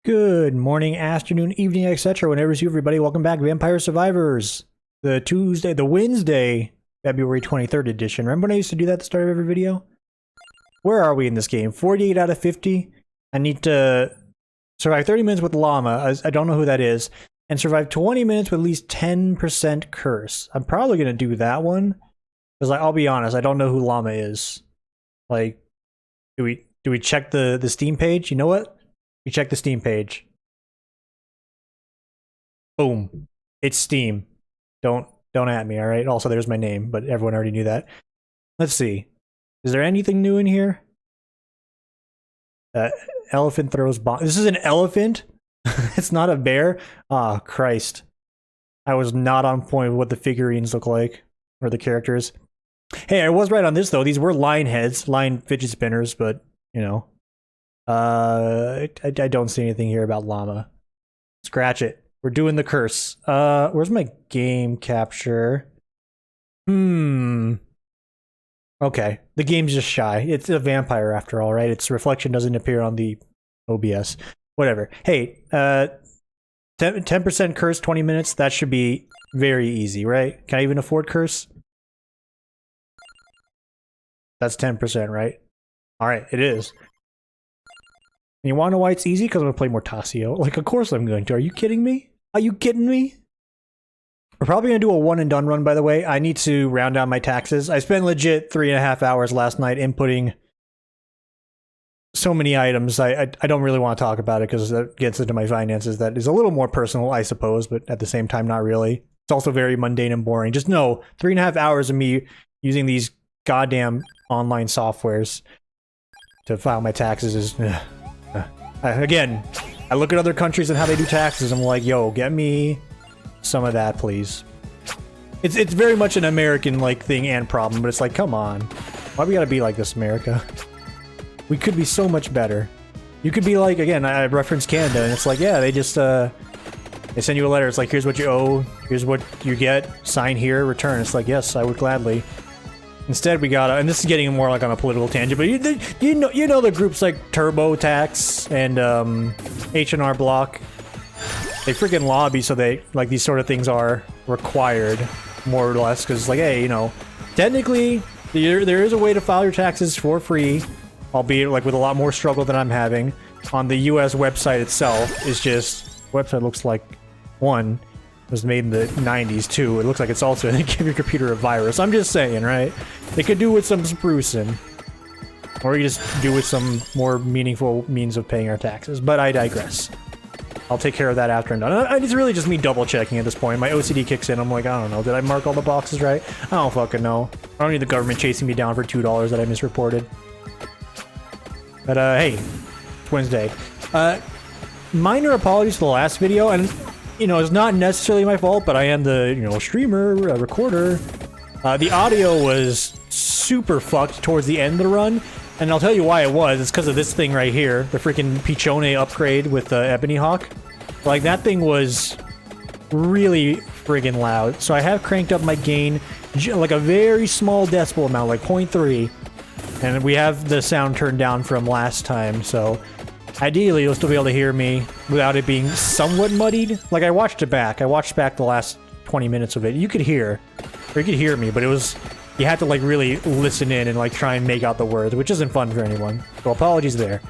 Good morning, afternoon, evening, etc. Whenever it's you, everybody. Welcome back, Vampire Survivors. The Wednesday, February 23rd edition. Remember when I used to do that at the start of every video? Where are we in this game? 48 out of 50. I need to survive 30 minutes with Llama. I don't know who that is. And survive 20 minutes with at least 10% curse. I'm probably going to do that one. Because I'll be honest, I don't know who Llama is. Like, do we check the Steam page? You know what? You check the Steam page. Boom. It's Steam. Don't at me, alright? Also, there's my name, but everyone already knew that. Let's see. Is there anything new in here? Elephant throws bomb. This is an elephant? It's not a bear? Ah, Christ. I was not on point with what the figurines look like. Or the characters. Hey, I was right on this, though. These were line heads. Line fidget spinners, but, you know. I don't see anything here about Llama. Scratch it. We're doing the curse. Where's my game capture? Okay. The game's just shy. It's a vampire after all, right? Its reflection doesn't appear on the OBS. Whatever. Hey, 10% curse, 20 minutes. That should be very easy, right? Can I even afford curse? That's 10%, right? Alright, it is. And you want to know why it's easy? Because I'm going to play Mortasio. Like, of course I'm going to. Are you kidding me? Are you kidding me? We're probably going to do a one and done run, by the way. I need to round down my taxes. I spent legit 3.5 hours last night inputting so many items. I don't really want to talk about it because that gets into my finances. That is a little more personal, I suppose, but at the same time, not really. It's also very mundane and boring. Just know, 3.5 hours of me using these goddamn online softwares to file my taxes is... Again, I look at other countries and how they do taxes. I'm like, yo, get me some of that, please. It's very much an American like thing and problem, but it's like, come on, why we gotta be like this, America? We could be so much better. You could be like, again, I referenced Canada, and it's like, yeah, they just they send you a letter. It's like, here's what you owe, here's what you get, sign here, return. It's like, yes, I would gladly. Instead, we gotta, and this is getting more like on a political tangent, but you know the groups like TurboTax and H&R Block, they freaking lobby so they like these sort of things are required, more or less, because like, hey, you know, technically there is a way to file your taxes for free, albeit like with a lot more struggle than I'm having. On the U.S. website itself is just website looks like one. It was made in the 90s too. It looks like it's also going to give your computer a virus. I'm just saying, right? They could do with some sprucing. Or you just do with some more meaningful means of paying our taxes. But I digress. I'll take care of that after I'm done. It's really just me double checking at this point. My OCD kicks in. I'm like, I don't know. Did I mark all the boxes right? I don't fucking know. I don't need the government chasing me down for $2 that I misreported. But hey, it's Wednesday. Minor apologies for the last video, and you know, it's not necessarily my fault, but I am the, you know, streamer, recorder. The audio was super fucked towards the end of the run, and I'll tell you why it was. It's because of this thing right here, the freaking Pichone upgrade with the Ebony Hawk. Like, that thing was really friggin' loud. So I have cranked up my gain, like a very small decibel amount, like 0.3. And we have the sound turned down from last time, so... ideally, you'll still be able to hear me without it being somewhat muddied. Like, I watched it back. I watched back the last 20 minutes of it. You could hear, or you could hear me, but it was... you had to, like, really listen in and, like, try and make out the words, which isn't fun for anyone. So apologies there.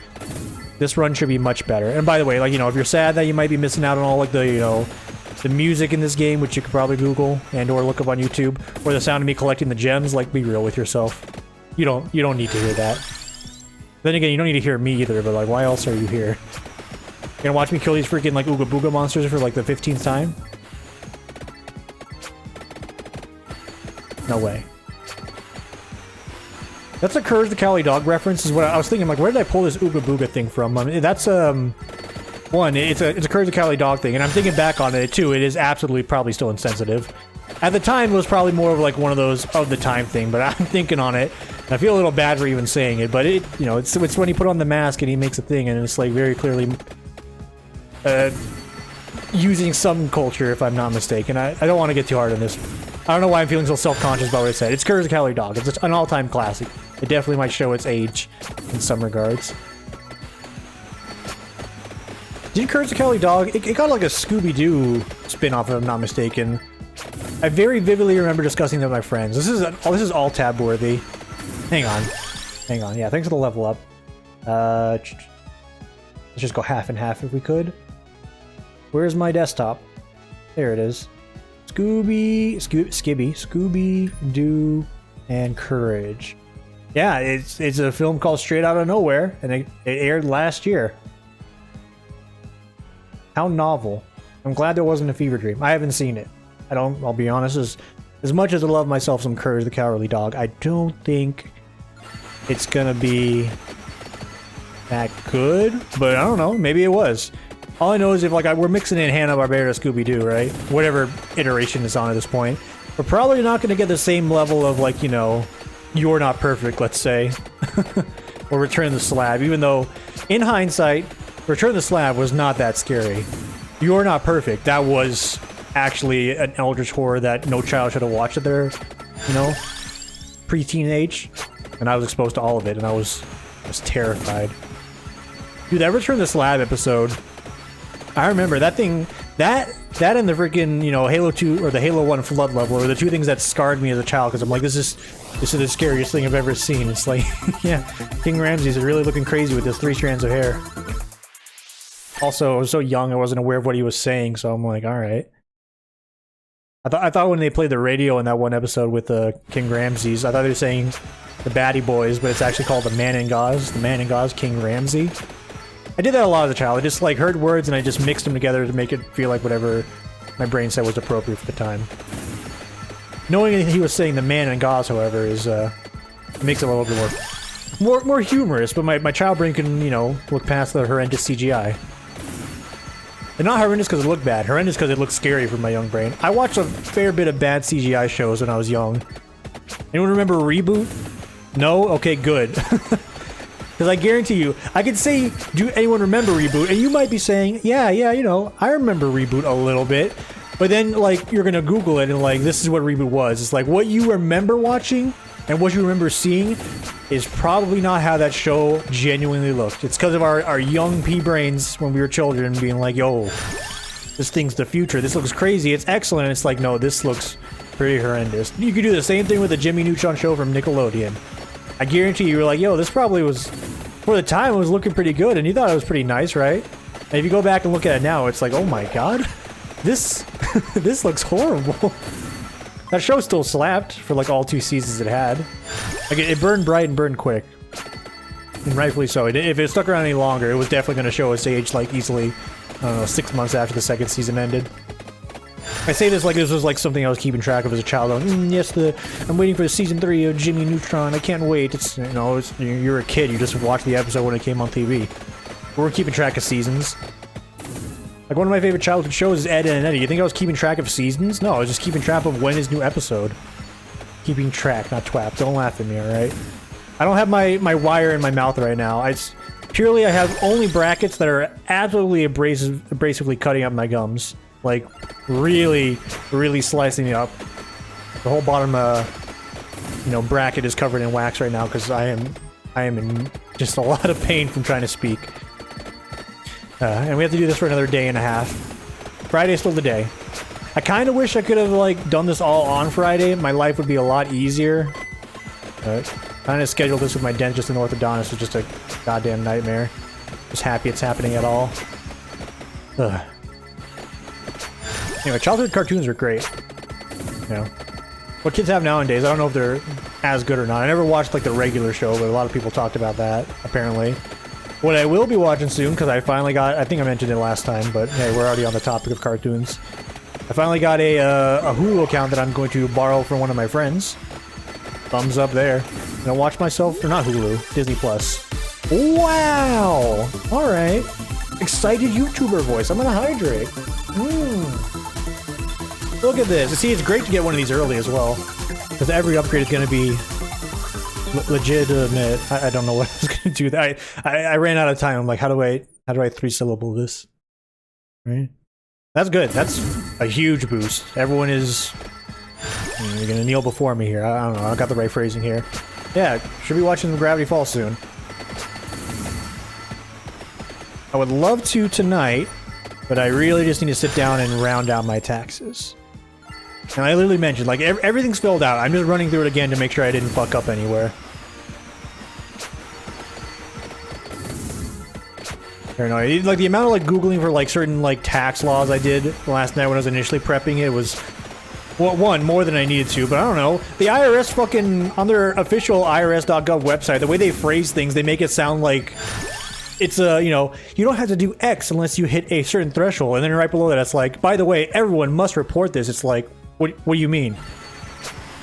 This run should be much better. And by the way, like, you know, if you're sad that you might be missing out on all, like, the, you know, the music in this game, which you could probably Google and or look up on YouTube, or the sound of me collecting the gems, like, be real with yourself. You don't need to hear that. Then again, you don't need to hear me either, but like, why else are you here? You're gonna watch me kill these freaking, like, Ooga Booga monsters for, like, the 15th time? No way. That's a Courage the Cowardly Dog reference, is what I was thinking, like, where did I pull this Ooga Booga thing from? I mean, that's, one, it's a Courage the Cowardly Dog thing, and I'm thinking back on it, too, it is absolutely probably still insensitive. At the time, it was probably more of, like, one of those of the time thing, but I'm thinking on it, I feel a little bad for even saying it, but it, you know, it's when he put on the mask and he makes a thing, and it's like very clearly using some culture, if I'm not mistaken. I don't want to get too hard on this. I don't know why I'm feeling so self-conscious about what I said. It's Courage the Cowardly Dog. It's an all-time classic. It definitely might show its age in some regards. Did Courage the Cowardly Dog? It got like a Scooby-Doo spin-off, if I'm not mistaken. I very vividly remember discussing that with my friends. This is all tab worthy. Hang on. Yeah, thanks for the level up. Let's just go half and half if we could. Where's my desktop? There it is. Scooby-Doo, and Courage. Yeah, it's a film called Straight Outta Nowhere, and it aired last year. How novel. I'm glad there wasn't a fever dream. I haven't seen it. I'll be honest, as much as I love myself some Courage the Cowardly Dog, I don't think it's gonna be that good, but I don't know, maybe it was. All I know is if like we're mixing in Hanna-Barbera Scooby-Doo, right? Whatever iteration is on at this point, we're probably not gonna get the same level of like, you know, You're Not Perfect, let's say. Or Return the Slab, even though in hindsight, Return the Slab was not that scary. You're Not Perfect, that was actually an eldritch horror that no child should have watched at their, you know, pre-teen age. And I was exposed to all of it, and I was terrified. Dude, that Return the Slab episode, I remember that thing, that and the freaking, you know, Halo 2 or the Halo 1 flood level were the two things that scarred me as a child, because I'm like, this is the scariest thing I've ever seen. It's like, yeah, King Ramses is really looking crazy with his 3 strands of hair. Also, I was so young, I wasn't aware of what he was saying, so I'm like, alright. I thought when they played the radio in that one episode with King Ramses, I thought they were saying the baddie boys, but it's actually called the Man and Gauze. The Man and Gauze King Ramsey. I did that a lot as a child. I just like heard words and I just mixed them together to make it feel like whatever my brain said was appropriate for the time. Knowing he was saying the Man and Gauze, however, is makes it a little bit more humorous. But my child brain can, you know, look past the horrendous CGI. And not horrendous because it looked bad. Horrendous because it looked scary for my young brain. I watched a fair bit of bad CGI shows when I was young. Anyone remember Reboot? No? Okay, good. Because I guarantee you, I could say, do anyone remember Reboot? And you might be saying, yeah, you know, I remember Reboot a little bit. But then, like, you're gonna Google it and, like, this is what Reboot was. It's like, what you remember watching and what you remember seeing is probably not how that show genuinely looked. It's because of our young pea brains when we were children being like, yo, this thing's the future. This looks crazy. It's excellent. It's like, no, this looks pretty horrendous. You could do the same thing with the Jimmy Neutron show from Nickelodeon. I guarantee you were like, yo, this probably was, for the time, it was looking pretty good, and you thought it was pretty nice, right? And if you go back and look at it now, it's like, oh my god, this looks horrible. That show still slapped for like all 2 seasons it had. Like it burned bright and burned quick. And rightfully so. If it stuck around any longer, it was definitely going to show its age like easily, I don't know, 6 months after the 2nd season ended. I say this like this was like something I was keeping track of as a child. Going, yes, I'm waiting for season 3 of Jimmy Neutron. I can't wait. It's, you know, you're a kid. You just watched the episode when it came on TV. We're keeping track of seasons. Like, one of my favorite childhood shows is Ed, Edd n Eddy. You think I was keeping track of seasons? No, I was just keeping track of when is new episode. Keeping track, not twap. Don't laugh at me, alright? I don't have my wire in my mouth right now. It's purely I have only brackets that are absolutely abrasively cutting up my gums. Like, really, really slicing me up. The whole bottom, you know, bracket is covered in wax right now because I am in just a lot of pain from trying to speak. And we have to do this for another day and a half. Friday's still the day. I kind of wish I could have, like, done this all on Friday. My life would be a lot easier. Trying to schedule this with my dentist and orthodontist is just a goddamn nightmare. Just happy it's happening at all. Ugh. Anyway, childhood cartoons are great. You know, what kids have nowadays, I don't know if they're as good or not. I never watched, like, the regular show, but a lot of people talked about that, apparently. What I will be watching soon, because I finally got, I think I mentioned it last time, but hey, we're already on the topic of cartoons. I finally got a Hulu account that I'm going to borrow from one of my friends. Thumbs up there. I'm gonna watch myself, or not Hulu, Disney Plus. Wow! Alright. Excited YouTuber voice. I'm gonna hydrate. Look at this. See, it's great to get one of these early as well. Because every upgrade is gonna be legitimate. I don't know what I was gonna do. I ran out of time. I'm like, how do I 3-syllable this? Right? That's good. That's a huge boost. Everyone is... You're gonna kneel before me here. I don't know. I got the right phrasing here. Yeah, should be watching Gravity Falls soon. I would love to tonight, but I really just need to sit down and round out my taxes. And I literally mentioned, like, everything's filled out. I'm just running through it again to make sure I didn't fuck up anywhere. I don't know, like, the amount of, like, Googling for, like, certain, like, tax laws I did last night when I was initially prepping it was, well, one, more than I needed to, but I don't know. The IRS fucking, on their official IRS.gov website, the way they phrase things, they make it sound like it's a, you know, you don't have to do X unless you hit a certain threshold. And then right below that, it's like, by the way, everyone must report this. It's like, what do you mean?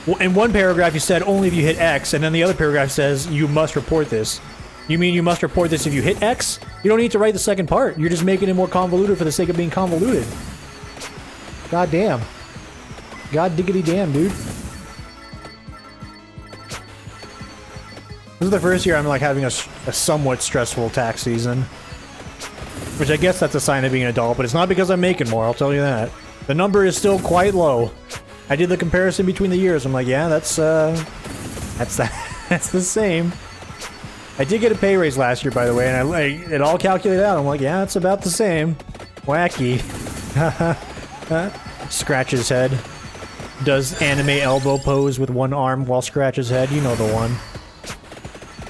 Well, in one paragraph, you said only if you hit X, and then the other paragraph says you must report this. You mean you must report this if you hit X? You don't need to write the second part. You're just making it more convoluted for the sake of being convoluted. God damn. God diggity damn, dude. This is the first year I'm like having a somewhat stressful tax season. Which I guess that's a sign of being an adult, but it's not because I'm making more, I'll tell you that. The number is still quite low. I did the comparison between the years. I'm like, yeah, that's the same. I did get a pay raise last year, by the way, and it all calculated out. I'm like, yeah, it's about the same. Wacky. Scratch his head. Does anime elbow pose with one arm while scratch his head. You know the one.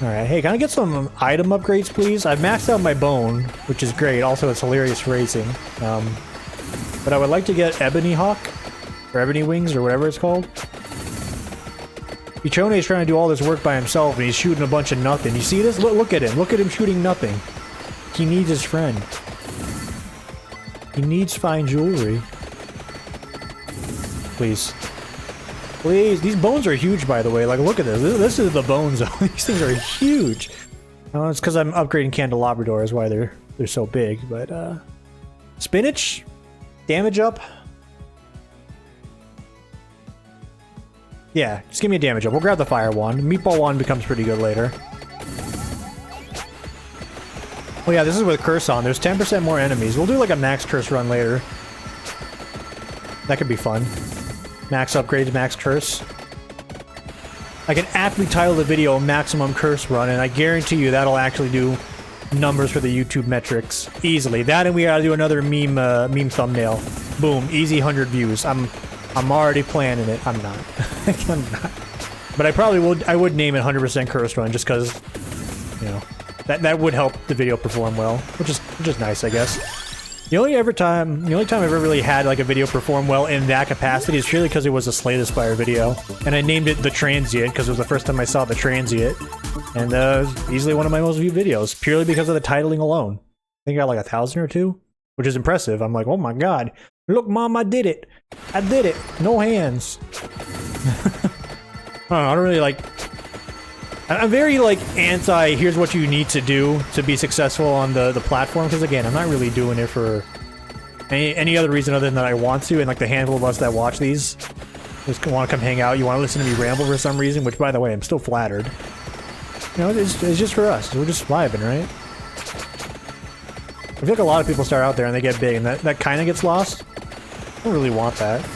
Alright, hey, can I get some item upgrades, please? I've maxed out my bone, which is great. Also, it's hilarious racing. But I would like to get Ebony Hawk, or Ebony Wings, or whatever it's called. Pichone is trying to do all this work by himself, and he's shooting a bunch of nothing. You see this? Look at him. Look at him shooting nothing. He needs his friend. He needs fine jewelry. Please. Please. These bones are huge, by the way. Like, look at this. This is the bones. These things are huge. Oh, it's because I'm upgrading Candelabrador is why they're so big. But, spinach? Damage up? Yeah, just give me a damage up. We'll grab the fire wand. Meatball wand becomes pretty good later. Oh yeah, this is with curse on. There's 10% more enemies. We'll do like a max curse run later. That could be fun. Max upgrades, max curse. I can aptly title the video Maximum Curse Run, and I guarantee you that'll actually do numbers for the YouTube metrics easily. That, and we gotta do another meme thumbnail. Boom, easy 100 views. I'm already planning it. I'm not. I'm not. But I would name it 100% Curse Run just because, you know, that would help the video perform well, which is nice, I guess. The only time I've ever really had like a video perform well in that capacity is purely because it was a Slay the Spire video, and I named it The Transient because it was the first time I saw The Transient, and it was easily one of my most viewed videos purely because of the titling alone. I think I got like 1,000 or 2, which is impressive. I'm like, oh my god, look, mom, I did it! I did it! No hands. I don't really like. I'm very like anti here's what you need to do to be successful on the platform, because again, I'm not really doing it for any other reason other than that I want to, and like the handful of us that watch these just want to come hang out, you want to listen to me ramble for some reason, which by the way, I'm still flattered. You know, it's just for us. We're just vibing, right? I feel like a lot of people start out there and they get big and that kind of gets lost. I don't really want that.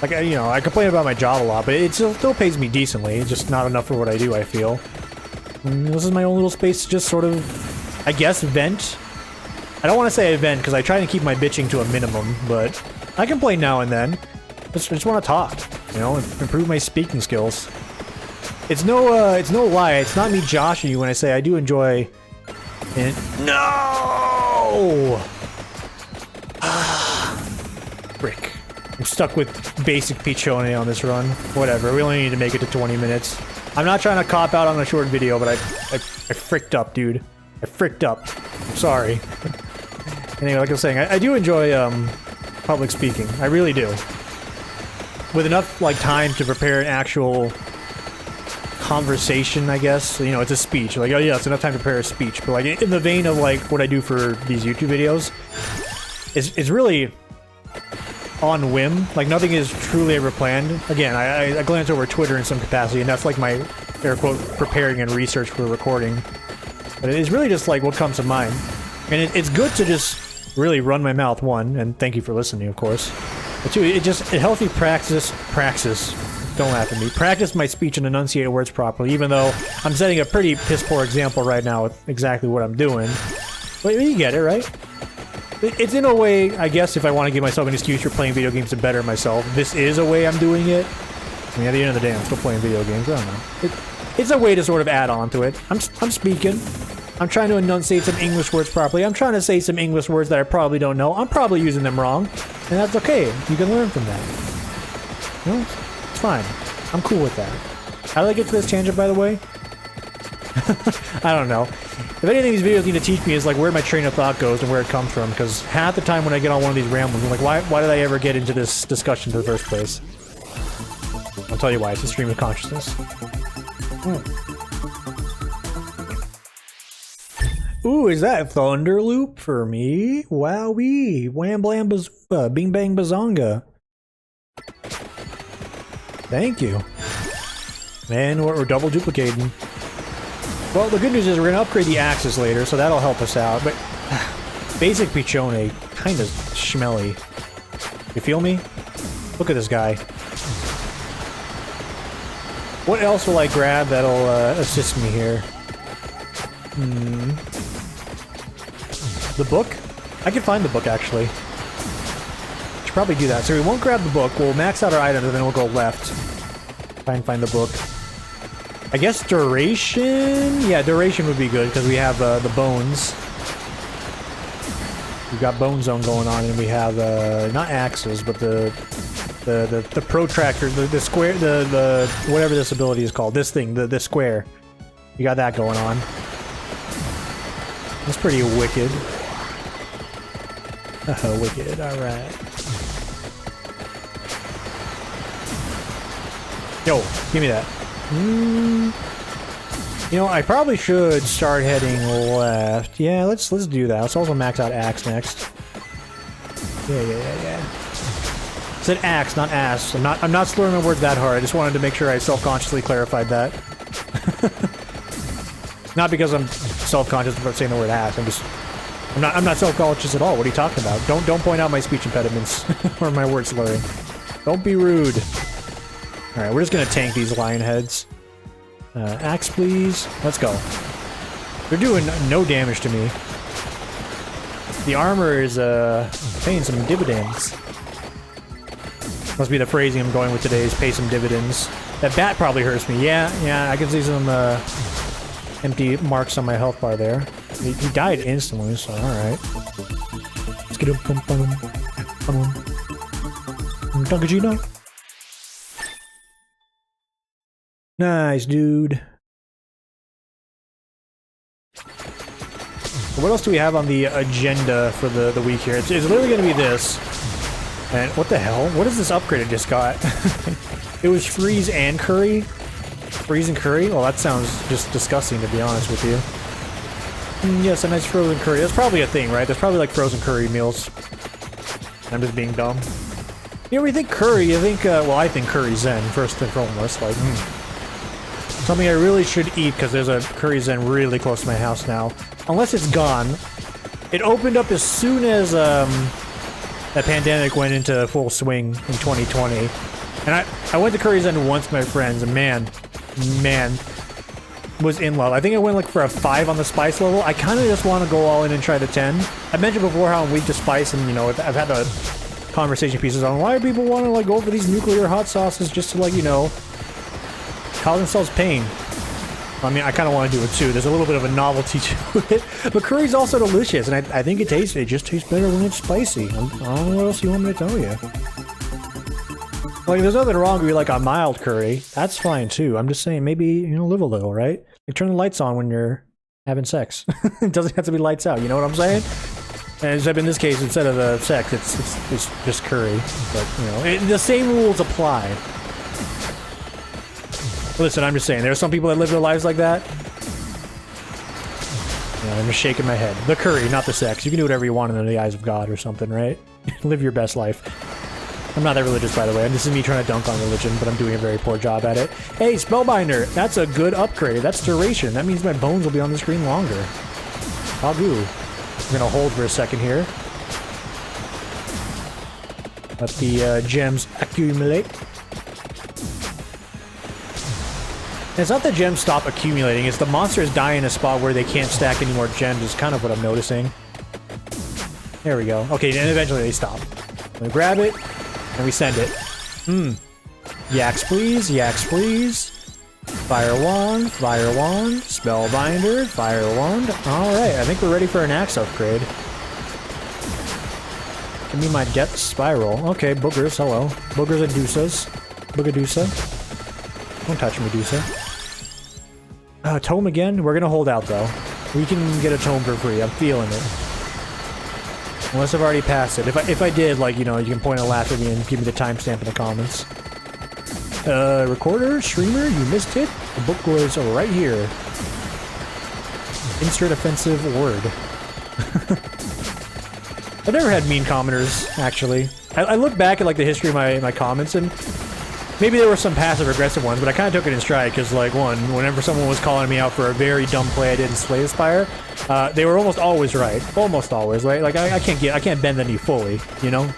Like, you know, I complain about my job a lot, but it still pays me decently. It's just not enough for what I do, I feel. And this is my own little space to just sort of, I guess, vent. I don't want to say vent, because I try to keep my bitching to a minimum, but I complain now and then. Just want to talk, you know, improve my speaking skills. It's no lie. It's not me joshing you when I say I do enjoy... No! Frick. I'm stuck with basic Pichone on this run. Whatever, we only need to make it to 20 minutes. I'm not trying to cop out on a short video, but I fricked up, dude. I fricked up. I'm sorry. Anyway, like I was saying, I do enjoy public speaking. I really do. With enough like time to prepare an actual conversation, I guess. You know, it's a speech. Like, oh yeah, it's enough time to prepare a speech. But like in the vein of like what I do for these YouTube videos, it's really on whim. Like, nothing is truly ever planned. Again, I glance over Twitter in some capacity, and that's like my, air quote, preparing and research for recording. But it's really just like what comes to mind. And it's good to just really run my mouth, one, and thank you for listening, of course. But two, it helps me praxis, don't laugh at me, practice my speech and enunciate words properly, even though I'm setting a pretty piss-poor example right now with exactly what I'm doing. But But you get it, right? It's in a way, I guess, if I want to give myself an excuse for playing video games to better myself, this is a way I'm doing it. I mean, at the end of the day, I'm still playing video games. I don't know. It's a way to sort of add on to it. I'm speaking. I'm trying to enunciate some English words properly. I'm trying to say some English words that I probably don't know. I'm probably using them wrong. And that's okay. You can learn from that. You know, it's fine. I'm cool with that. How did I get to this tangent, by the way? I don't know. If anything these videos need to teach me is like where my train of thought goes and where it comes from, because half the time when I get on one of these rambles, I'm like, why did I ever get into this discussion in the first place? I'll tell you why. It's a stream of consciousness. Ooh, is that Thunder Loop for me? Wowee. Wham blam bing bang bazonga. Thank you. Man, we're double duplicating. Well, the good news is we're gonna upgrade the axes later, so that'll help us out, but basic Pichone, kinda schmelly. You feel me? Look at this guy. What else will I grab that'll assist me here? The book? I can find the book, actually. Should probably do that. So we won't grab the book, we'll max out our items, and then we'll go left. Try and find the book. I guess duration? Yeah, duration would be good, because we have the bones. We've got Bone Zone going on, and we have, not axes, but the protractor, the square, the whatever this ability is called. This thing, the square. You got that going on. That's pretty wicked. Wicked, alright. Yo, give me that. You know, I probably should start heading left. Yeah, let's do that. Let's also max out axe next. Yeah. Said axe, not ass. I'm not slurring my words that hard. I just wanted to make sure I self-consciously clarified that. Not because I'm self-conscious about saying the word ass. I'm not self-conscious at all. What are you talking about? Don't point out my speech impediments or my word slurring. Don't be rude. All right, we're just gonna tank these lion heads. Axe, please. Let's go. They're doing no damage to me. The armor is paying some dividends. Must be the phrasing I'm going with today is pay some dividends. That bat probably hurts me. Yeah, I can see some empty marks on my health bar there. He died instantly, so alright. Let's get him. Dunkagino. Nice, dude. What else do we have on the agenda for the week here? It's literally going to be this. And what the hell? What is this upgrade I just got? It was freeze and curry? Freeze and curry? Well, that sounds just disgusting, to be honest with you. Yes, a nice frozen curry. That's probably a thing, right? There's probably like frozen curry meals. I'm just being dumb. You know, when you think curry, you think, well, I think curry zen, first and foremost. Like, something I really should eat, because there's a curry zen really close to my house now. Unless it's gone. It opened up as soon as, that pandemic went into full swing in 2020. And I went to curry zen once with my friends, and man, was in love. I think I went like for a 5 on the spice level. I kind of just want to go all in and try the 10. I mentioned before how I'm weak to spice, and you know, I've had the conversation pieces on why do people want to like go for these nuclear hot sauces just to like, you know, cause themselves pain. I mean, I kind of want to do it too. There's a little bit of a novelty to it. But curry's also delicious, and I think it just tastes better when it's spicy. I don't know what else you want me to tell you. Like, there's nothing wrong with like a mild curry. That's fine too. I'm just saying, maybe, you know, live a little, right? Like, turn the lights on when you're having sex. It doesn't have to be lights out, you know what I'm saying? And except in this case, instead of the sex, it's just curry. But, you know, the same rules apply. Listen, I'm just saying, there are some people that live their lives like that. Yeah, I'm just shaking my head. The curry, not the sex. You can do whatever you want in the eyes of God or something, right? Live your best life. I'm not that religious, by the way. This is me trying to dunk on religion, but I'm doing a very poor job at it. Hey, Spellbinder! That's a good upgrade. That's duration. That means my bones will be on the screen longer. Agu. We're gonna hold for a second here. Let the gems accumulate. It's not the gems stop accumulating, it's the monsters die in a spot where they can't stack any more gems is kind of what I'm noticing. There we go. Okay, and eventually they stop. We grab it, and we send it. Yaks please, yaks please. Fire wand, spellbinder, fire wand. Alright, I think we're ready for an axe upgrade. Give me my death spiral. Okay, boogers, hello. Boogers and deuces. Boogadusa. Don't touch Medusa. Tome again? We're gonna hold out though. We can get a tome for free, I'm feeling it. Unless I've already passed it. If I did, like, you know, you can point and laugh at me and give me the timestamp in the comments. Recorder, streamer, you missed it. The book was right here. Insert offensive word. I've never had mean commenters, actually. I look back at, like, the history of my comments, and maybe there were some passive-aggressive ones, but I kind of took it in stride, because, like, whenever someone was calling me out for a very dumb play I did in Slay the Spire, they were almost always right. Almost always, right? Like, I can't bend the knee fully, you know?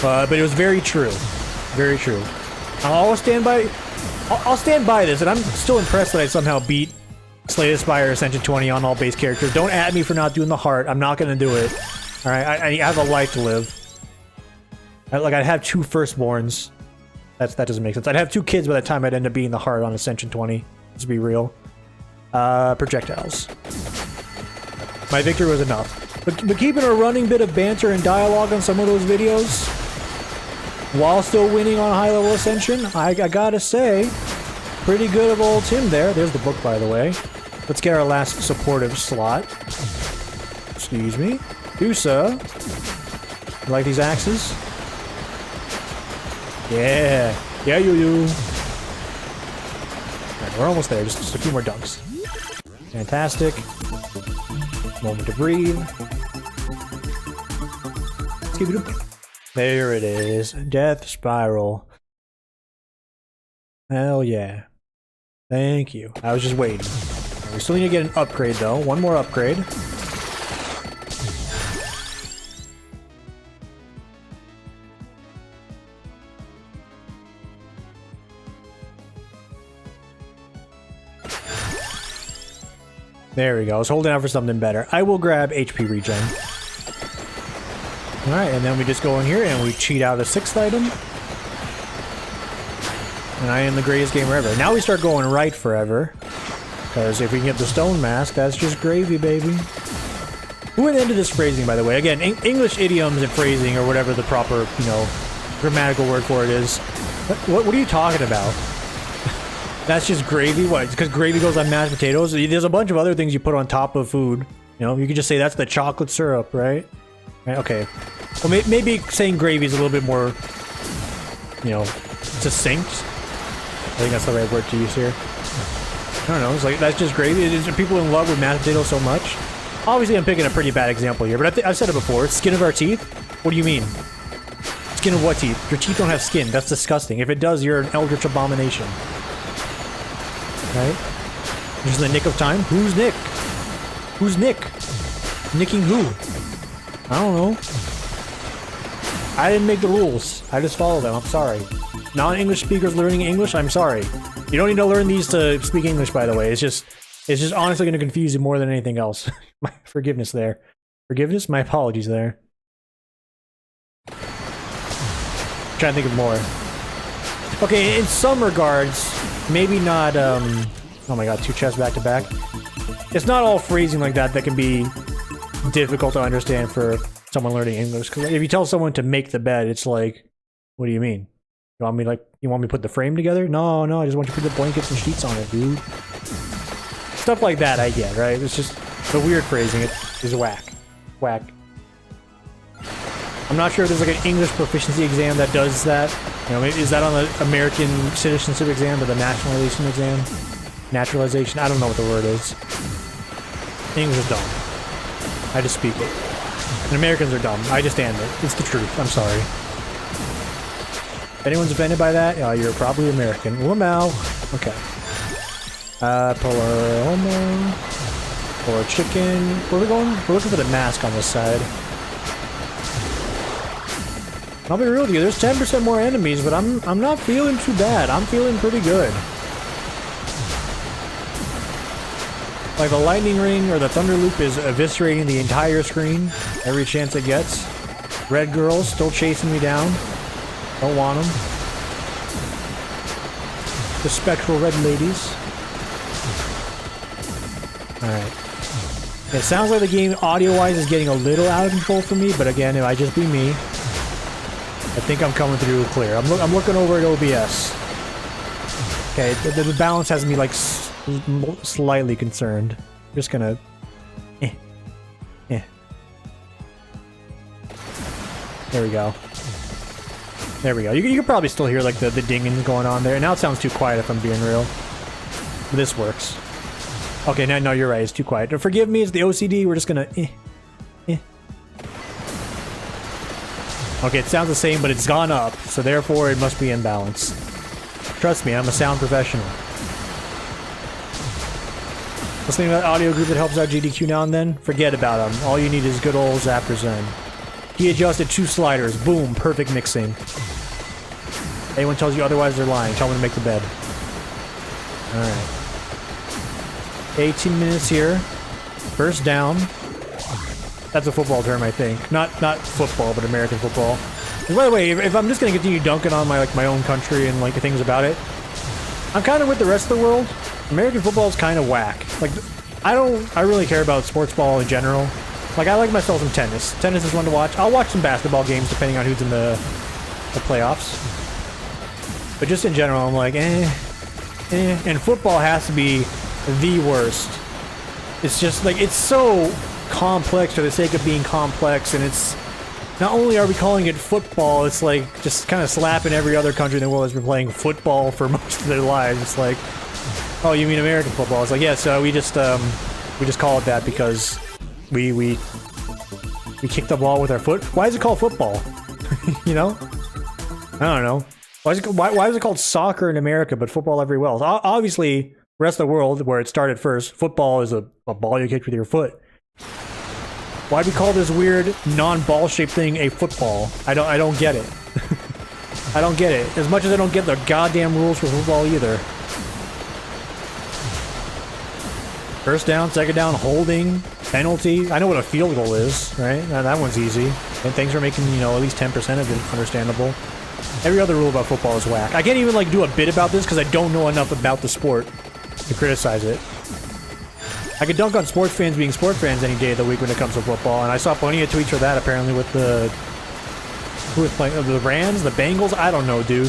But it was very true. Very true. I'll stand by this, and I'm still impressed that I somehow beat Slay the Spire Ascension 20 on all base characters. Don't at me for not doing the heart. I'm not gonna do it. Alright, I have a life to live. I'd have 2 firstborns. That doesn't make sense. I'd have 2 kids by the time I'd end up being the heart on Ascension 20. Let's be real. Projectiles. My victory was enough. But keeping a running bit of banter and dialogue on some of those videos, while still winning on high level Ascension, I gotta say, pretty good of old Tim there. There's the book, by the way. Let's get our last supportive slot. Excuse me. Dusa. You like these axes? Yeah. Yeah, you. Alright, we're almost there. Just a few more dunks. Fantastic. Moment to breathe. Let's keep it. There it is. Death Spiral. Hell yeah. Thank you. I was just waiting. We still need to get an upgrade, though. One more upgrade. There we go. I was holding out for something better. I will grab HP regen. Alright, and then we just go in here and we cheat out a 6th item. And I am the greatest gamer ever. Now we start going right forever. Because if we can get the stone mask, that's just gravy, baby. Who invented this phrasing, by the way? Again, English idioms and phrasing, or whatever the proper, you know, grammatical word for it is. What are you talking about? That's just gravy? What? Because gravy goes on mashed potatoes? There's a bunch of other things you put on top of food. You know, you could just say that's the chocolate syrup, right? Right, okay. Well, maybe saying gravy is a little bit more, you know, succinct. I think that's the right word to use here. I don't know, it's like, that's just gravy. Are people in love with mashed potatoes so much? Obviously, I'm picking a pretty bad example here, but I've said it before. Skin of our teeth? What do you mean? Skin of what teeth? Your teeth don't have skin. That's disgusting. If it does, you're an eldritch abomination. Right? Just in the nick of time? Who's Nick? Who's Nick? Nicking who? I don't know. I didn't make the rules. I just follow them. I'm sorry. Non-English speakers learning English? I'm sorry. You don't need to learn these to speak English, by the way. It's just honestly going to confuse you more than anything else. My forgiveness there. Forgiveness? My apologies there. I'm trying to think of more. Okay, in some regards, maybe not, oh my god, 2 chests back to back. It's not all phrasing like that can be difficult to understand for someone learning English. Because if you tell someone to make the bed, it's like, what do you mean? You want me to put the frame together? No, I just want you to put the blankets and sheets on it, dude. Stuff like that I get, right? It's just the weird phrasing. It is whack. Whack. I'm not sure if there's like an English proficiency exam that does that. You know, maybe is that on the American citizenship exam or the nationalization exam? Naturalization? I don't know what the word is. English is dumb. I just speak it. And Americans are dumb. I just stand it. It's the truth. I'm sorry. If anyone's offended by that, you're probably American. Lamau. Okay. Paloma. Or chicken. Where are we going? We're looking for the mask on this side. I'll be real with you, there's 10% more enemies, but I'm not feeling too bad. I'm feeling pretty good. Like the lightning ring or the thunder loop is eviscerating the entire screen every chance it gets. Red girls still chasing me down. Don't want them. The spectral red ladies. Alright. It sounds like the game audio-wise is getting a little out of control for me, but again, if I just be me, I think I'm coming through clear. I'm looking over at OBS. Okay, the balance has me like slightly concerned. I'm just gonna... There we go. There we go. You can probably still hear like the dinging going on there. Now it sounds too quiet if I'm being real. But this works. Okay, no, you're right. It's too quiet. Forgive me, it's the OCD. We're just gonna... Okay, it sounds the same, but it's gone up. So therefore, it must be in balance. Trust me, I'm a sound professional. Listening to that audio group that helps out GDQ now and then? Forget about them. All you need is good old Zapper Zen. He adjusted 2 sliders. Boom, perfect mixing. Anyone tells you otherwise, they're lying. Tell them to make the bed. Alright. 18 minutes here. First down. That's a football term, I think. Not football, but American football. And by the way, if I'm just gonna continue dunking on my own country and like the things about it, I'm kind of with the rest of the world. American football is kind of whack. Like, I really care about sports ball in general. Like, I like myself some tennis. Tennis is fun to watch. I'll watch some basketball games depending on who's in the playoffs. But just in general, I'm like, And football has to be the worst. It's just like, it's so complex for the sake of being complex, and it's... Not only are we calling it football, it's like just kind of slapping every other country in the world has been playing football for most of their lives. It's like, oh, you mean American football? It's like, yeah, so we just call it that because we kick the ball with our foot. Why is it called football? You know? I don't know. Why is it called soccer in America but football everywhere else? Obviously, the rest of the world, where it started first, football is a ball you kick with your foot. Why do we call this weird non-ball shaped thing a football? I don't get it. I don't get it. As much as I don't get the goddamn rules for football either. First down, second down, holding, penalty. I know what a field goal is, right? That one's easy. And thanks for making, you know, at least 10% of it understandable. Every other rule about football is whack. I can't even like do a bit about this because I don't know enough about the sport to criticize it. I could dunk on sports fans being sport fans any day of the week when it comes to football, and I saw plenty of tweets for that apparently with the... Who was playing? The Rams? The Bengals? I don't know, dude.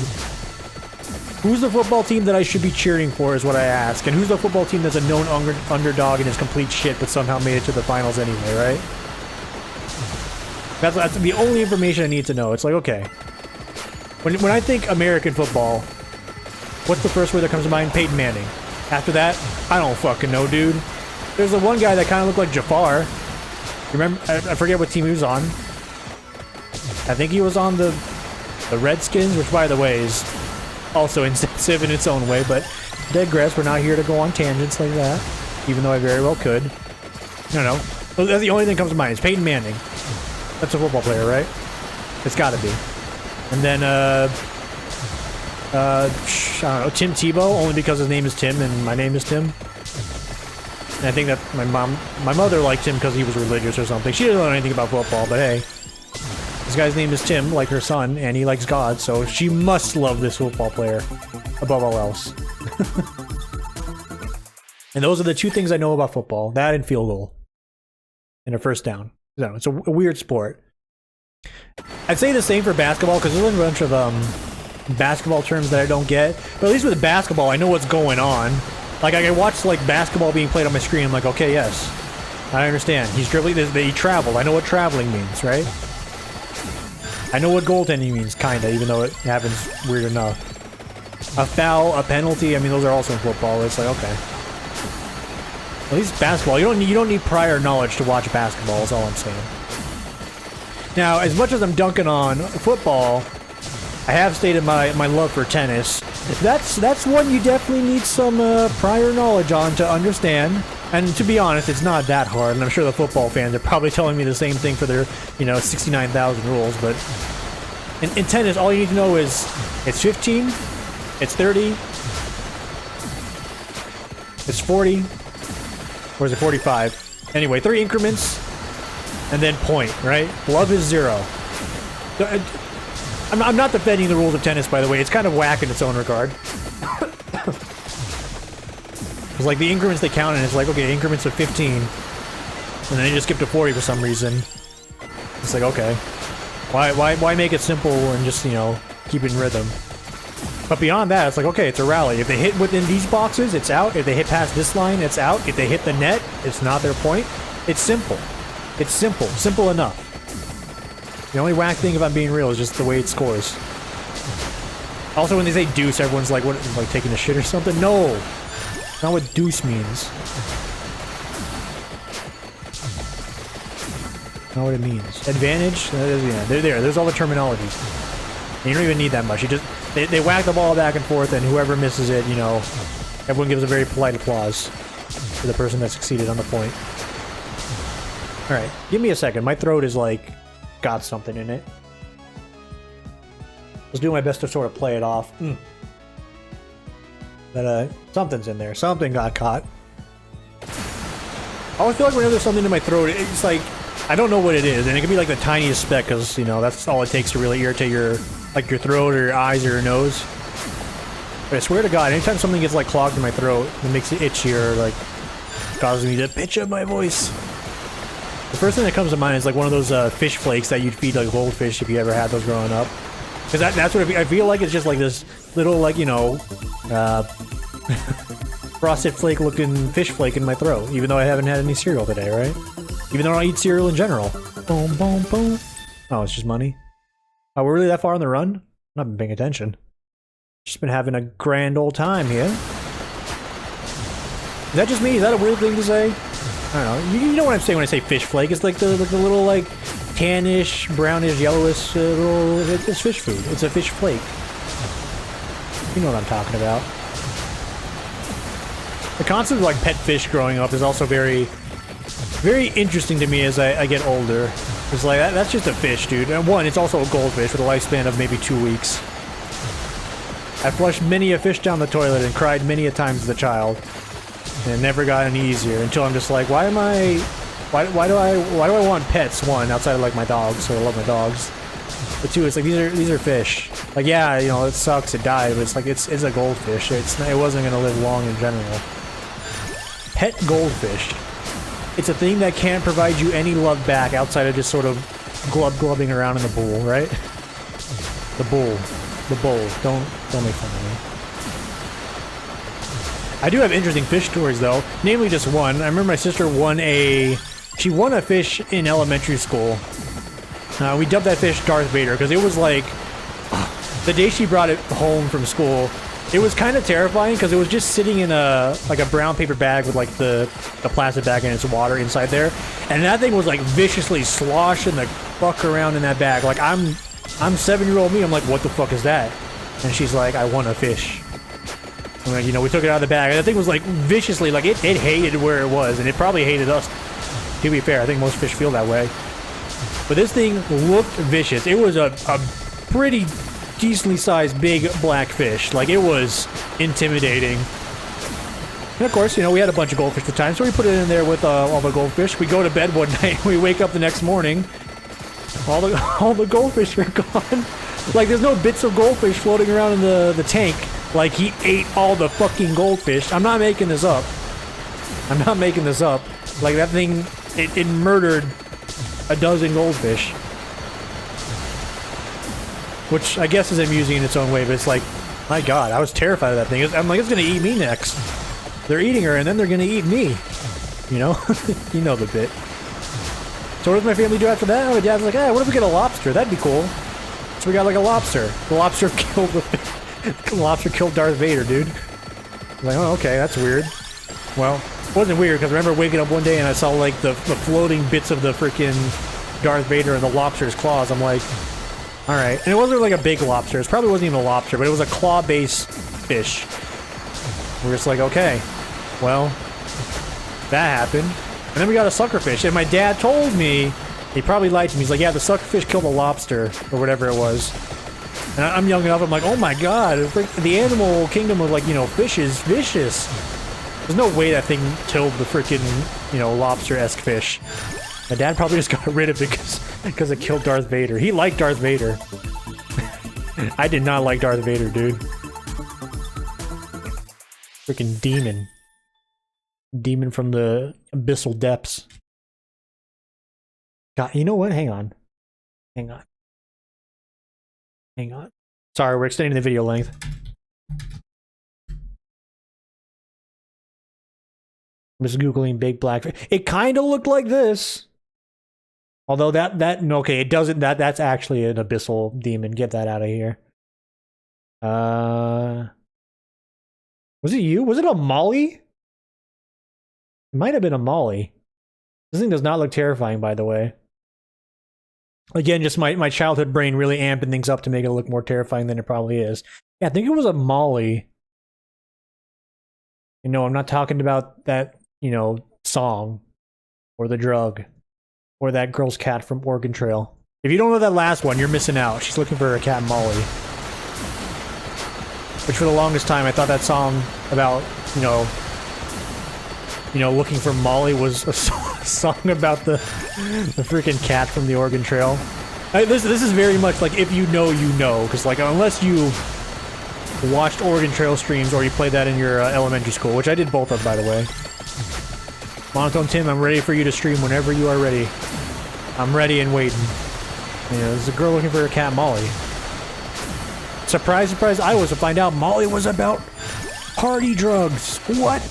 Who's the football team that I should be cheering for is what I ask, and who's the football team that's a known underdog and is complete shit but somehow made it to the finals anyway, right? That's the only information I need to know. It's like, okay. When I think American football, what's the first word that comes to mind? Peyton Manning. After that, I don't fucking know, dude. There's the one guy that kind of looked like Jafar. Remember? I forget what team he was on. I think he was on the Redskins, which, by the way, is also insensitive in its own way, but digress. We're not here to go on tangents like that, even though I very well could. No. That's the only thing that comes to mind. Is Peyton Manning. That's a football player, right? It's gotta be. And then, I don't know, Tim Tebow, only because his name is Tim and my name is Tim. And I think that my mother liked him because he was religious or something. She didn't know anything about football, but hey. This guy's name is Tim, like her son, and he likes God, so she must love this football player above all else. And those are the two things I know about football. That and field goal. And a first down. No, it's a weird sport. I'd say the same for basketball, because there's a bunch of basketball terms that I don't get. But at least with basketball, I know what's going on. Like, I can watch like basketball being played on my screen. I'm like, okay, yes, I understand. He's dribbling. He traveled. I know what traveling means, right? I know what goaltending means, kinda, even though it happens weird enough. A foul, a penalty. I mean, those are also in football. It's like, okay. At least basketball. You don't need prior knowledge to watch basketball. Is all I'm saying. Now, as much as I'm dunking on football, I have stated my love for tennis. That's one you definitely need some prior knowledge on to understand. And to be honest, it's not that hard, and I'm sure the football fans are probably telling me the same thing for their, 69,000 rules, but in tennis, all you need to know is it's 15, it's 30, it's 40, Or is it 45? Anyway, 3 increments, and then point, right? Love is 0. I'm not defending the rules of tennis, by the way. It's kind of whack in its own regard. It's like the increments they count, and it's like, okay, increments of 15. And then they just skip to 40 for some reason. It's like, okay. Why make it simple and just, you know, keep it in rhythm? But beyond that, it's like, okay, it's a rally. If they hit within these boxes, it's out. If they hit past this line, it's out. If they hit the net, it's not their point. It's simple. It's simple. Simple enough. The only whack thing, if I'm being real, is just the way it scores. Also, when they say deuce, everyone's like, what, like taking a shit or something? No! That's not what deuce means. Not what it means. Advantage? Yeah, they're there. There's all the terminologies. And you don't even need that much. You just they whack the ball back and forth, and whoever misses it, you know, everyone gives a very polite applause to the person that succeeded on the point. All right, give me a second. My throat is like got something in it. Let's do my best to sort of play it off. But something's in there. Something got caught. I always feel like whenever there's something in my throat, it's like I don't know what it is, and it can be like the tiniest speck, because you know that's all it takes to really irritate your your throat or your eyes or your nose. But I swear to God, anytime something gets like clogged in my throat, it makes it itchy or like causes me to pitch up my voice. The first thing that comes to mind is like one of those fish flakes that you'd feed like goldfish if you ever had those growing up. Because that's what I feel like. It's just like this little like, you know, frosted flake looking fish flake in my throat, even though I haven't had any cereal today, right? Even though I don't eat cereal in general. Boom, boom, boom. Oh, it's just money. Oh, we're really that far on the run? Not been paying attention. Just been having a grand old time here. Is that just me? Is that a weird thing to say? I don't know. You know what I'm saying when I say fish flake? It's like the little like tannish, brownish, yellowish little. It's fish food. It's a fish flake. You know what I'm talking about. The concept of like pet fish growing up is also very interesting to me as I get older. It's like, that's just a fish, dude. And one, it's also a goldfish with a lifespan of maybe 2 weeks. I flushed many a fish down the toilet and cried many a times as a child. And it never got any easier until I'm just like, why do I want pets? One, outside of like my dogs, so I love my dogs. But two, it's like these are fish. Like, yeah, you know, it sucks, it died, but it's like it's a goldfish. It wasn't gonna live long in general. Pet goldfish. It's a thing that can't provide you any love back outside of just sort of glubbing around in the bowl, right? The bowl. Don't make fun of me. I do have interesting fish stories though, namely just one. I remember my sister won a fish in elementary school. We dubbed that fish Darth Vader because it was like the day she brought it home from school. It was kind of terrifying because it was just sitting in a brown paper bag with like the plastic bag and its water inside there, and that thing was like viciously sloshing the fuck around in that bag. Like I'm 7-year-old me. I'm like, what the fuck is that? And she's like, I won a fish. And like, you know, we took it out of the bag, and that thing was like viciously like it hated where it was, and it probably hated us. To be fair, I think most fish feel that way. But this thing looked vicious. It was a pretty decently sized big black fish. Like, it was intimidating. And of course, you know, we had a bunch of goldfish at the time, so we put it in there with all the goldfish. We go to bed one night, we wake up the next morning, all the goldfish are gone. Like, there's no bits of goldfish floating around in the tank. Like, he ate all the fucking goldfish. I'm not making this up. Like, that thing, it murdered a dozen goldfish. Which I guess is amusing in its own way, but it's like, my god, I was terrified of that thing. I'm like, it's gonna eat me next. They're eating her, and then they're gonna eat me. You know? You know the bit. So what does my family do after that? My dad's like, hey, what if we get a lobster? That'd be cool. So we got like a lobster. The lobster killed the lobster killed Darth Vader, dude. I'm like, oh, okay, that's weird. Well, it wasn't weird, because I remember waking up one day and I saw like the floating bits of the freaking Darth Vader and the lobster's claws. I'm like, alright. And it wasn't like a big lobster. It probably wasn't even a lobster, but it was a claw-based fish. We're just like, okay, well, that happened. And then we got a suckerfish, and my dad told me, he probably lied to me, he's like, yeah, the suckerfish killed a lobster, or whatever it was. And I'm young enough, I'm like, oh my god, the animal kingdom of, like, you know, fish is vicious. There's no way that thing killed the freaking, you know, lobster-esque fish. My dad probably just got rid of it because it killed Darth Vader. He liked Darth Vader. I did not like Darth Vader, dude. Freaking demon. Demon from the abyssal depths. God, you know what? Hang on. Hang on. Hang on. Sorry, we're extending the video length. I'm just Googling big black fish. It kind of looked like this. Although okay, it doesn't, that's actually an abyssal demon. Get that out of here. Was it you? Was it a Molly? It might have been a Molly. This thing does not look terrifying, by the way. Again, just my childhood brain really amping things up to make it look more terrifying than it probably is. Yeah, I think it was a Molly. You know, I'm not talking about that, you know, song or the drug or that girl's cat from Oregon Trail. If you don't know that last one, you're missing out. She's looking for her cat Molly. Which for the longest time, I thought that song about, you know, looking for Molly was a song about the freaking cat from the Oregon Trail. This is very much like if you know, you know, because like unless you watched Oregon Trail streams or you played that in your elementary school, which I did both of, by the way. Monotone Tim, I'm ready for you to stream whenever you are ready. I'm ready and waiting. You know, there's a girl looking for her cat Molly. Surprise, surprise, I was to find out Molly was about party drugs. What?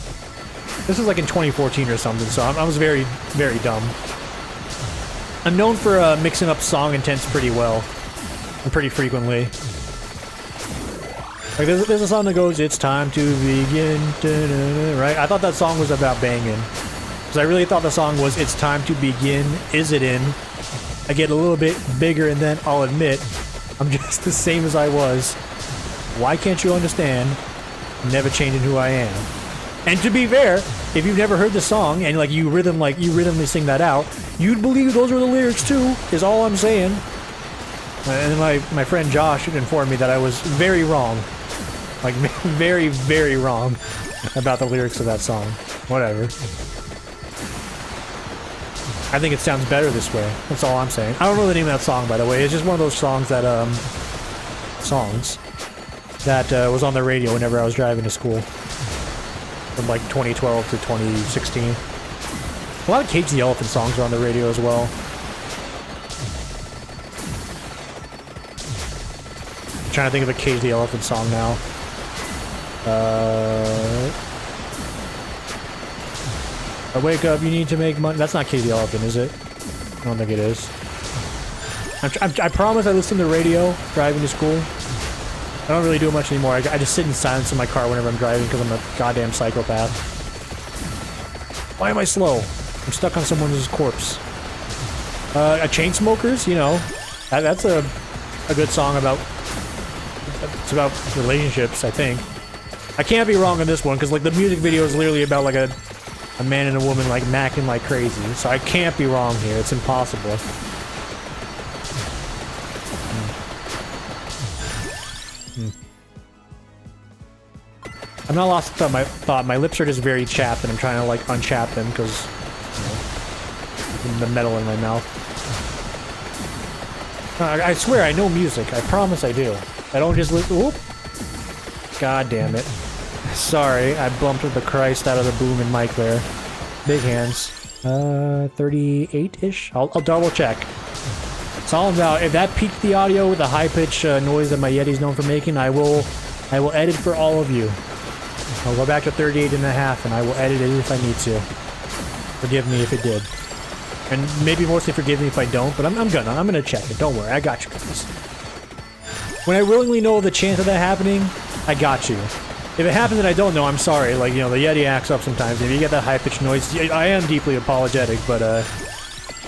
This was like in 2014 or something, so I was very, very dumb. I'm known for mixing up song intents pretty well. And pretty frequently. Like, there's a song that goes, "It's time to begin," right? I thought that song was about banging. Because I really thought the song was, "It's time to begin, is it in?" I get a little bit bigger and then I'll admit, I'm just the same as I was. Why can't you understand? Never changing who I am. And to be fair, if you've never heard the song and like you rhythmically sing that out, you'd believe those were the lyrics too, is all I'm saying. And then my friend Josh informed me that I was very wrong. Like, very, very wrong about the lyrics of that song. Whatever. I think it sounds better this way. That's all I'm saying. I don't know the name of that song, by the way. It's just one of those songs that, was on the radio whenever I was driving to school. From, like, 2012 to 2016. A lot of Cage the Elephant songs are on the radio as well. I'm trying to think of a Cage the Elephant song now. I wake up, you need to make money. That's not Cage the Elephant, is it? I don't think it is. I promise I listen to the radio driving to school. I don't really do it much anymore. I just sit in silence in my car whenever I'm driving because I'm a goddamn psychopath. Why am I slow? I'm stuck on someone's corpse. A Chainsmokers, you know. That's a good song about... It's about relationships, I think. I can't be wrong on this one because like the music video is literally about like a man and a woman like macking like crazy. So I can't be wrong here. It's impossible. I'm not lost in thought. My lips are just very chapped and I'm trying to like unchap them because, you know, the metal in my mouth. I swear I know music. I promise I do. I don't just listen. Whoop. God damn it. Sorry, I bumped the Christ out of the boom and mic there. Big hands. 38-ish? I'll double check. It's all about, if that peaked the audio with the high-pitched noise that my Yeti's known for making, I will edit for all of you. I'll go back to 38 and a half and I will edit it if I need to. Forgive me if it did. And maybe mostly forgive me if I don't, but I'm gonna check it. Don't worry, I got you guys. When I willingly know the chance of that happening, I got you. If it happens and I don't know, I'm sorry. Like, you know, the Yeti acts up sometimes. If you get that high-pitched noise, I am deeply apologetic, but,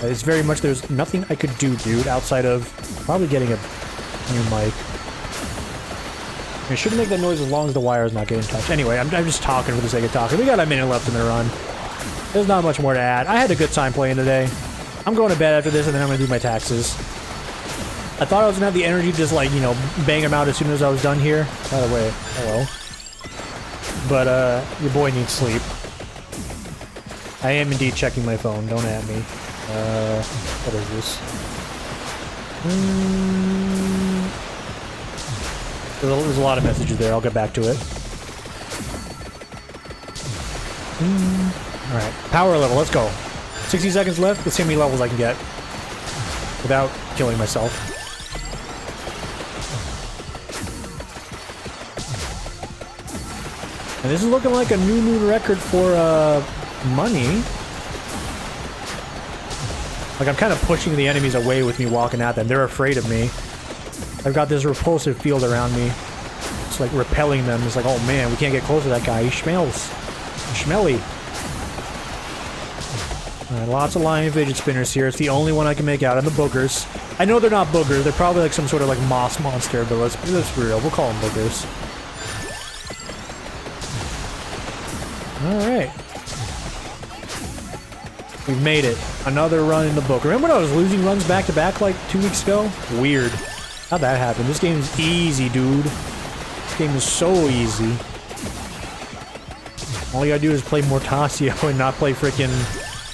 it's very much, there's nothing I could do, dude, outside of probably getting a new mic. It shouldn't make that noise as long as the wire is not getting touched. Anyway, I'm just talking for the sake of talking. We got a minute left in the run. There's not much more to add. I had a good time playing today. I'm going to bed after this, and then I'm going to do my taxes. I thought I was going to have the energy to just, like, you know, bang them out as soon as I was done here. By the way, hello. But, your boy needs sleep. I am indeed checking my phone. Don't at me. What is this? There's a lot of messages there. I'll get back to it. Alright. Power level. Let's go. 60 seconds left. Let's see how many levels I can get without killing myself. And this is looking like a new moon record for money. Like, I'm kind of pushing the enemies away with me walking at them. They're afraid of me. I've got this repulsive field around me. It's like repelling them. It's like, oh man, we can't get close to that guy. He smells. Schmelly. Alright, lots of lion fidget spinners here. It's the only one I can make out. And the boogers. I know they're not boogers. They're probably like some sort of like moss monster, but let's be real. We'll call them boogers. Alright. We've made it. Another run in the book. Remember when I was losing runs back to back like 2 weeks ago? Weird. How'd that happen? This game's easy, dude. This game is so easy. All you gotta do is play Mortasio and not play frickin'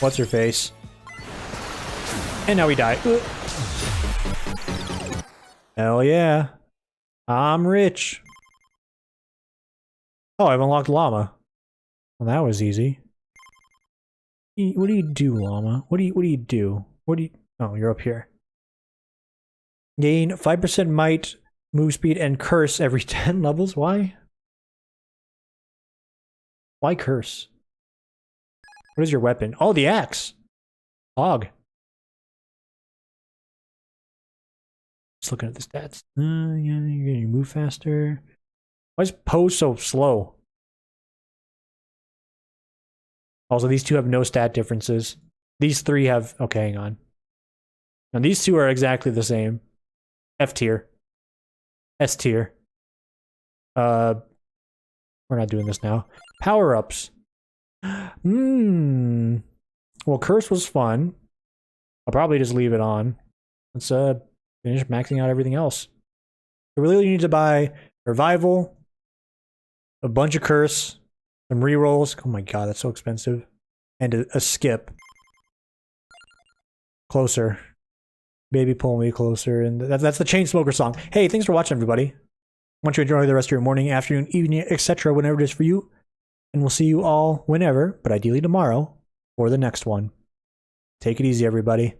what's-her-face. And now we die. Hell yeah. I'm rich. Oh, I've unlocked Llama. Well, that was easy. What do you do, Llama? What do you do? Oh, you're up here. Gain 5% might, move speed, and curse every 10 levels? Why? Why curse? What is your weapon? Oh, the axe! Hog. Just looking at the stats. Yeah, you move faster. Why is Poe so slow? Also, these two have no stat differences. These three have... Okay, hang on. Now, these two are exactly the same. F tier. S tier. We're not doing this now. Power-ups. Well, Curse was fun. I'll probably just leave it on. Let's finish maxing out everything else. So we really need to buy Revival, a bunch of Curse, some rerolls. Oh my god, that's so expensive. And a skip. Closer. Baby, pull me closer. And that's the Chainsmoker song. Hey, thanks for watching, everybody. I want you to enjoy the rest of your morning, afternoon, evening, etc., whenever it is for you. And we'll see you all whenever, but ideally tomorrow, for the next one. Take it easy, everybody.